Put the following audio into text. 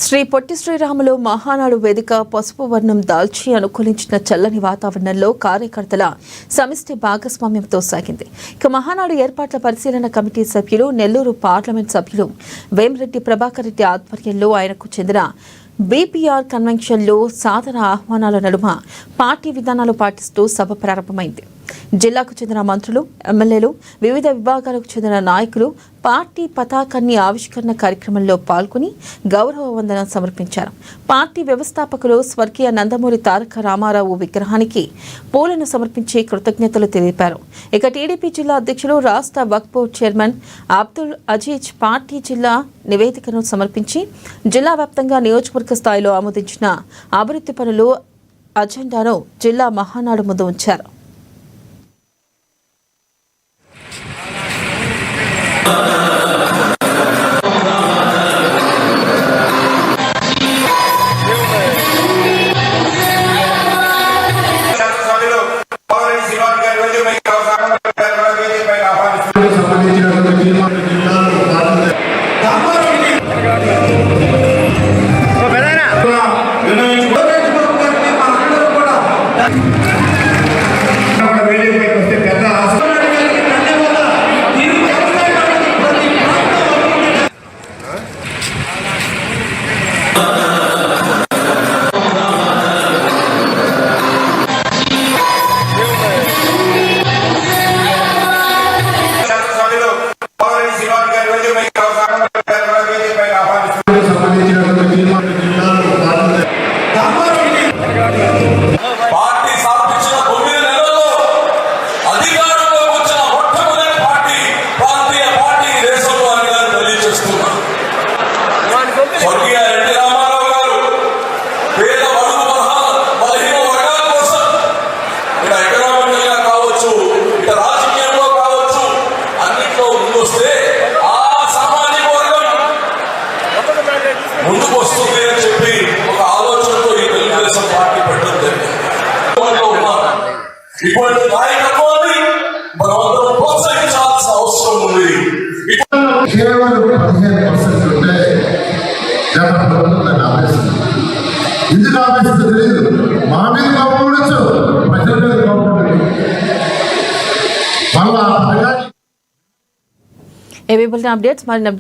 శ్రీ పొట్టి శ్రీరాములు మహానాడు వేదిక పసుపు వర్ణం దాల్చి అనుకూలించిన చల్లని వాతావరణంలో కార్యకర్తల సమిష్టి భాగస్వామ్యంతో సాగింది. ఇక మహానాడు ఏర్పాట్ల పరిశీలన కమిటీ సభ్యులు నెల్లూరు పార్లమెంట్ సభ్యులు వేమిరెడ్డి ప్రభాకర్ రెడ్డి ఆధ్వర్యంలో ఆయనకు చెందిన బీపీఆర్ కన్వెన్షన్లో సాదర ఆహ్వానాల నడుమ పార్టీ విధానాలు పాటిస్తూ సభ ప్రారంభమైంది. జిల్లాకు చెందిన మంత్రులు, ఎమ్మెల్యేలు, వివిధ విభాగాలకు చెందిన నాయకులు పార్టీ పతాకాన్ని ఆవిష్కరణ కార్యక్రమంలో పాల్గొని గౌరవ వందనం సమర్పించారు. పార్టీ వ్యవస్థాపకులు స్వర్గీయ నందమూరి తారక రామారావు విగ్రహానికి పూలను సమర్పించి కృతజ్ఞతలు తెలిపారు. ఇక టీడీపీ జిల్లా అధ్యక్షులు, రాష్ట్ర వక్ఫ్ board chairman Abdul Aziz party జిల్లా నివేదికను సమర్పించి జిల్లా వ్యాప్తంగా నియోజకవర్గ స్థాయిలో ఆమోదించిన అభివృద్ధి పనులు అజెండాను జిల్లా మహానాడు ముందు ఉంచారు. ముందుకు వస్తుంది అని చెప్పి ఒక ఆలోచనతో ఈ తెలుగుదేశం పార్టీ పెట్టడం జరిగింది. ఇటువంటి నాయకత్వాన్ని మనమందరం ప్రోత్సహించాల్సిన అవసరం ఉంది. కేవలం 15% ఉంటే జగన్ ప్రభుత్వం దాన్ని ఆపేస్తుంది. ఎందుకు ఆపేస్తుంది తెలియదు. మా మీద కోపం ఉండొచ్చు, ప్రజల మీద కోపం ఉండదు. మళ్ళా అప్డేట్స్ మరిన్ని